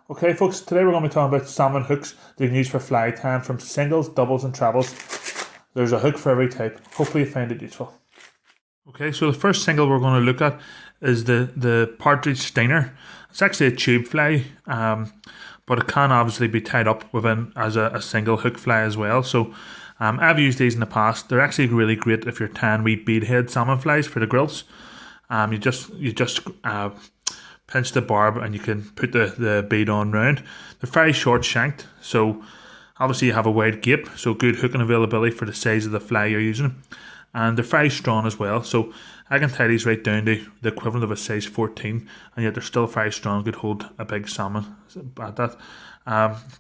Okay folks, today we're going to be talking about salmon hooks that you can use for fly tying from singles, doubles and trebles. There's a hook for every type. Hopefully you find it useful. Okay, so the first single we're going to look at is the Partridge Steiner. It's actually a tube fly, but it can obviously be tied up within as a single hook fly as well. So I've used these in the past. They're actually really great if you're tying wee beadhead salmon flies for the grills. You just pinch the barb and you can put the bead on round. They're very short shanked, so obviously you have a wide gape, so good hooking availability for the size of the fly you're using. And they're very strong as well, so I can tie these right down to the equivalent of a size 14, and yet they're still very strong, could hold a big salmon at that.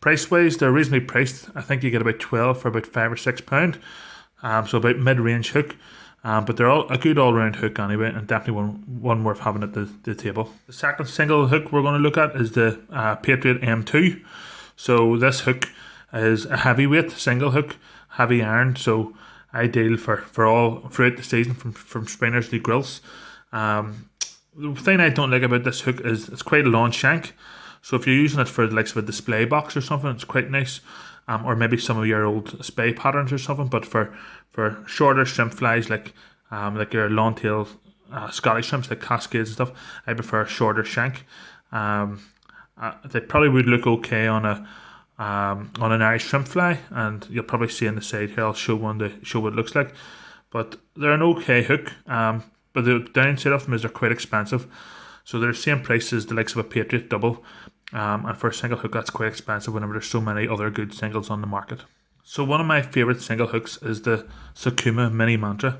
Price wise, they're reasonably priced. I think you get about 12 for about £5 or £6, so about mid-range hook. But they're all a good all-round hook anyway, and definitely one worth having at the table. The second single hook we're going to look at is the Patriot M2. So this hook is a heavyweight single hook, heavy iron, so ideal for all throughout the season, from spinners to grills. The thing I don't like about this hook is it's quite a long shank. So if you're using it for the likes of a display box or something, it's quite nice. Or maybe some of your old Spey patterns or something. But for shorter shrimp flies like your long tail Scottish shrimps like Cascades and stuff, I prefer a shorter shank. They probably would look okay on an Irish shrimp fly, and you'll probably see on the side here. I'll show one to show what it looks like. But they're an okay hook. But the downside of them is they're quite expensive. So they're the same price as the likes of a Patriot double. And for a single hook, that's quite expensive whenever there's so many other good singles on the market. So one of my favourite single hooks is the Sakuma Mini Mantra.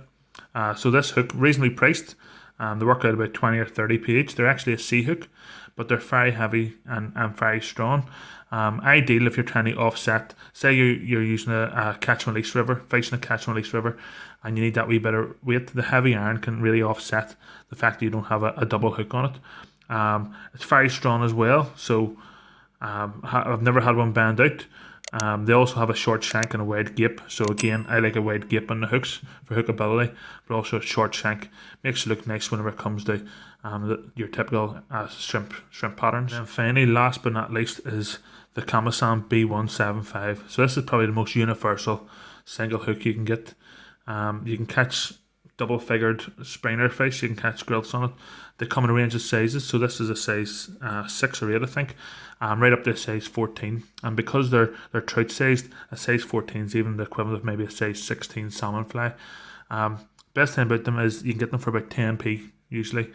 So this hook, reasonably priced. They work out about 20 or 30p each. They're actually a C hook, but they're very heavy and very strong. Ideal if you're trying to offset, say you're using a catch and release river, facing a catch and release river, and you need that wee bit of weight. The heavy iron can really offset the fact that you don't have a double hook on it. It's very strong as well, so I've never had one bend out. They also have a short shank and a wide gape, so again I like a wide gape on the hooks for hookability, but also a short shank makes it look nice whenever it comes to your typical shrimp patterns. And finally, last but not least, is the Kamasan B175. So this is probably the most universal single hook you can get. You can catch double figured spinner fish, you can catch grills on it. They come in a range of sizes, so this is a size 6 or 8 I think, right up to a size 14, and because they're trout sized, a size 14 is even the equivalent of maybe a size 16 salmon fly. Best thing about them is you can get them for about 10p usually.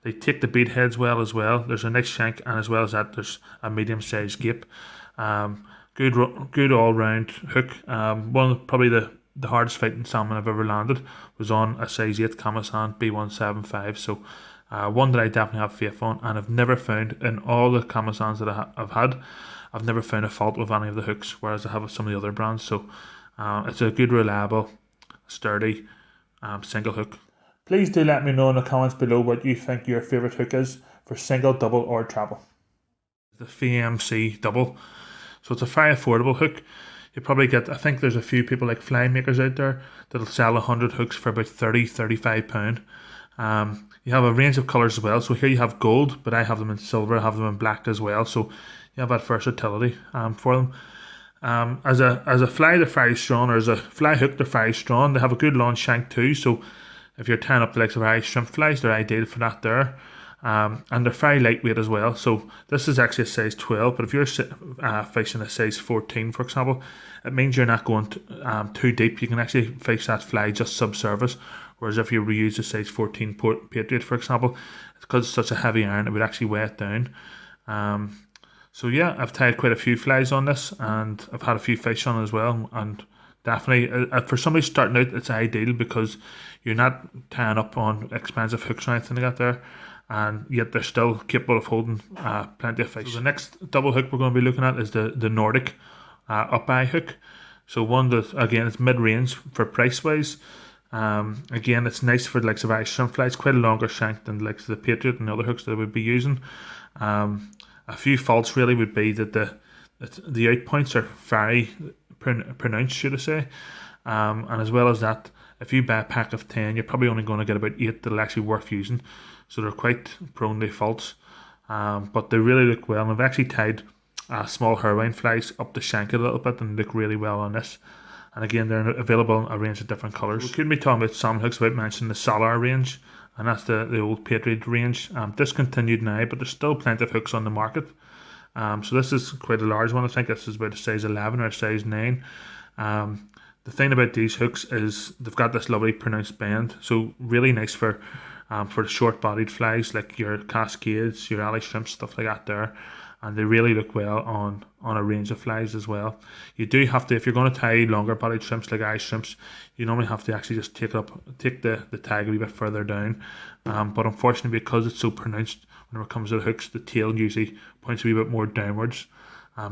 They take the bead heads well as well. There's a nice shank, and as well as that there's a medium sized gape. Good all round hook. One of probably the hardest fighting salmon I've ever landed was on a size 8 Kamasan B175. So one that I definitely have faith on, and I've never found, in all the Kamasans that I've had, I've never found a fault with any of the hooks, whereas I have with some of the other brands. So it's a good, reliable, sturdy single hook. Please do let me know in the comments below what you think your favourite hook is for single, double or treble. The VMC double. So it's a very affordable hook. You probably get, I think there's a few people like fly makers out there that'll sell 100 hooks for about £30–35. You have a range of colours as well. So here you have gold, but I have them in silver, I have them in black as well. So you have that versatility for them. As a fly, they're very strong, or as a fly hook, they're very strong. They have a good long shank too. So if you're tying up the likes of Irish shrimp flies, they're ideal for that there. And they're very lightweight as well. So this is actually a size 12, but if you're fishing a size 14, for example, it means you're not going too deep. You can actually fish that fly just subsurface. Whereas if you reuse a size 14 Patriot, for example, because it's such a heavy iron, it would actually weigh it down. So yeah, I've tied quite a few flies on this, and I've had a few fish on it as well. And definitely, for somebody starting out, it's ideal because you're not tying up on expensive hooks or anything like that there, and yet they're still capable of holding plenty of fish. So the next double hook we're going to be looking at is the Nordic up-eye hook. So one that, again, it's mid-range for price-wise. Again, it's nice for the likes of Irish shrimp flies, quite a longer shank than the likes of the Patriot and the other hooks that I would be using. A few faults really would be that the out points are very pronounced, should I say. And as well as that, if you buy a pack of 10, you're probably only going to get about 8 that'll actually worth using. So they're quite prone to faults. but they really look well. And I've actually tied small Herwine flies up the shank a little bit and look really well on this. And again, they're available in a range of different colours. We couldn't be talking about salmon hooks without mentioning the Salar range, and that's the old Partridge range. Discontinued now, but there's still plenty of hooks on the market. So this is quite a large one. I think this is about a size 11 or a size 9. The thing about these hooks is they've got this lovely pronounced bend, so really nice for the short-bodied flies like your cascades, your alley shrimps, stuff like that there. And they really look well on a range of flies as well. You do have to, if you're going to tie longer bodied shrimps like eye shrimps, you normally have to actually just take the tag a wee bit further down. But unfortunately, because it's so pronounced, whenever it comes to the hooks, the tail usually points a wee bit more downwards,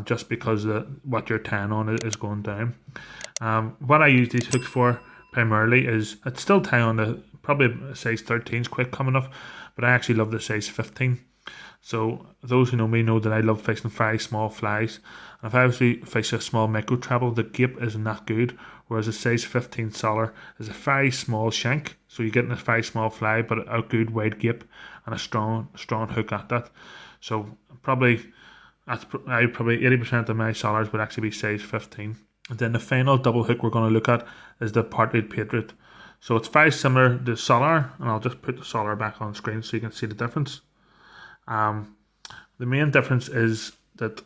just because what you're tying on is going down. What I use these hooks for primarily is, I'd still tie on the, probably a size 13 is quite common enough, but I actually love the size 15. So those who know me know that I love fishing very small flies. And if I actually fish a small micro treble, the gape isn't that good, whereas a size 15 Salar is a very small shank. So you're getting a very small fly, but a good wide gape and a strong hook at that. So probably 80% of my Salars would actually be size 15. And then the final double hook we're going to look at is the Partridge Patriot. So it's very similar to Salar, and I'll just put the Salar back on screen so you can see the difference. The main difference is that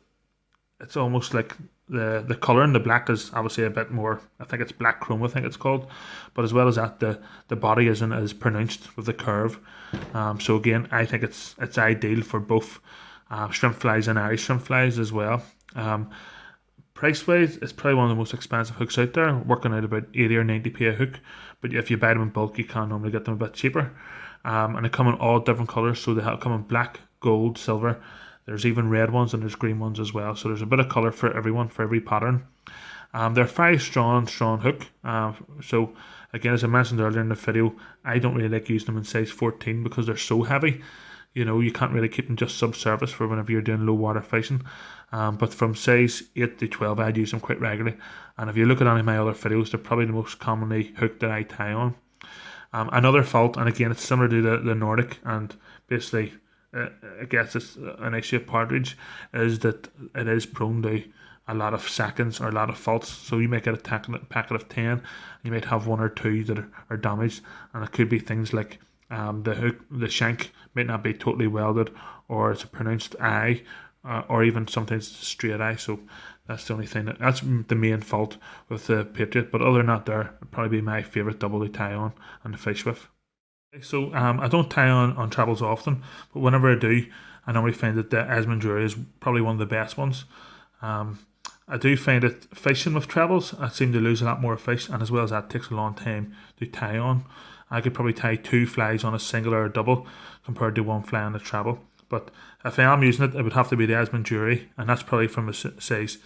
it's almost like the colour in the black is obviously a bit more, I think it's black chrome, I think it's called, but as well as that, the body isn't as pronounced with the curve. So again, I think it's ideal for both shrimp flies and Irish shrimp flies as well. Price wise, it's probably one of the most expensive hooks out there, working out about 80 or 90p a hook, but if you buy them in bulk, you can normally get them a bit cheaper. And they come in all different colours, so they come in black, gold, silver. There's even red ones and there's green ones as well, so there's a bit of colour for everyone, for every pattern. They're very strong hook. So again, as I mentioned earlier in the video, I don't really like using them in size 14 because they're so heavy. You know, you can't really keep them just subsurface for whenever you're doing low water fishing. But from size 8 to 12, I'd use them quite regularly. And if you look at any of my other videos, they're probably the most commonly hooked that I tie on. Another fault, and again, it's similar to the Nordic, and basically, I guess it's an issue of Partridge, is that it is prone to a lot of seconds or a lot of faults. So you might get a packet of 10, you might have 1 or 2 that are damaged, and it could be things like the shank might not be totally welded, or it's a pronounced eye, or even sometimes straight eye. So that's the only thing, that's the main fault with the Patriot. But other than that, there would probably be my favourite double to tie on and to fish with. So I don't tie on trebles often, but whenever I do, I normally find that the Edmond Drury is probably one of the best ones. I do find that fishing with trebles, I seem to lose a lot more fish, and as well as that, it takes a long time to tie on. I could probably tie 2 flies on a single or a double compared to 1 fly on a treble. But if I am using it, it would have to be the Edmond Drury, and that's probably from a size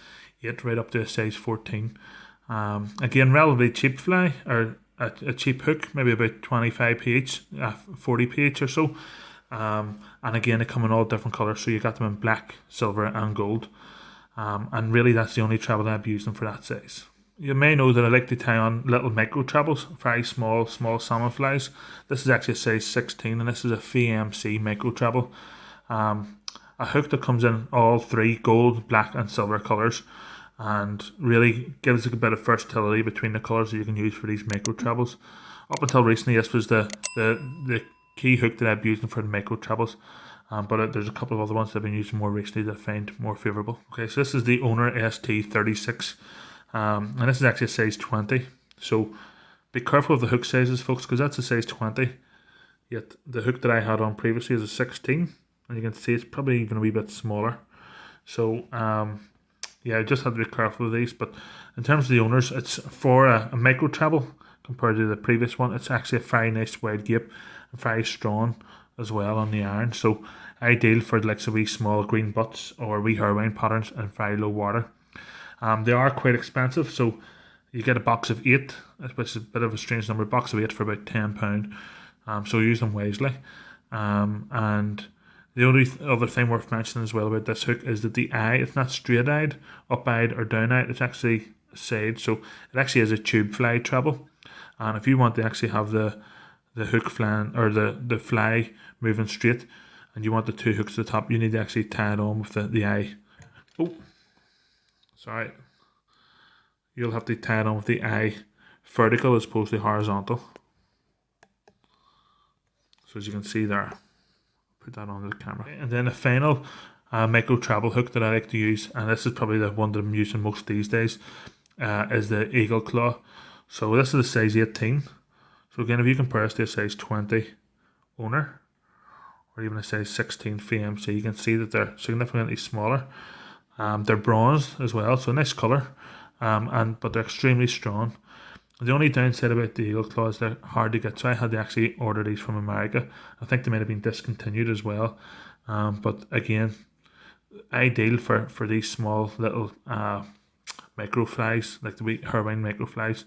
8 right up to a size 14. Again, relatively cheap fly, or a cheap hook, maybe about 25p each, 40p each or so. And again, they come in all different colours, so you got them in black, silver and gold. And really that's the only treble I've used them for that size. You may know that I like to tie on little micro trebles, very small salmon flies. This is actually a size 16, and this is a VMC micro treble. A hook that comes in all 3 gold, black and silver colours, and really gives a bit of versatility between the colours that you can use for these micro trebles. Up until recently, this was the key hook that I've used for the micro trebles, but there's a couple of other ones that I've been using more recently that I find more favourable. Okay, so this is the Owner ST36, and this is actually a size 20, so be careful of the hook sizes, folks, because that's a size 20, yet the hook that I had on previously is a 16, and you can see it's probably even a wee bit smaller. So yeah, I just have to be careful with these. But in terms of the owners, it's for a micro treble compared to the previous one. It's actually a very nice wide gape and very strong as well on the iron. So ideal for like some wee small green butts or wee Herwine patterns and very low water. They are quite expensive, so you get a box of 8, which is a bit of a strange number, box of 8 for about £10. So use them wisely. And the only other thing worth mentioning as well about this hook is that the eye, it's not straight-eyed, up-eyed or down-eyed, it's actually side, so it actually is a tube fly treble. And if you want to actually have the hook flying, or the fly moving straight, and you want the 2 hooks at the top, you need to actually tie it on with the eye. Oh, sorry. You'll have to tie it on with the eye vertical as opposed to horizontal. So as you can see there, put that onto the camera. And then the final micro treble hook that I like to use, and this is probably the one that I'm using most these days, is the Eagle Claw. So this is a size 18. So again, if you compare this to a size 20 owner, or even a size 16 FMC, you can see that they're significantly smaller. They're bronzed as well, so nice colour, but they're extremely strong. The only downside about the Eagle Claw is they're hard to get, so I had to actually order these from America. I think they might have been discontinued as well, but again, ideal for these small little microflies, like the wee Herwine microflies,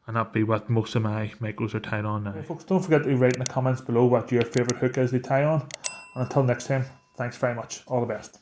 and that'd be what most of my micros are tied on now. Okay, folks, don't forget to write in the comments below what your favourite hook is to tie on, and until next time, thanks very much, all the best.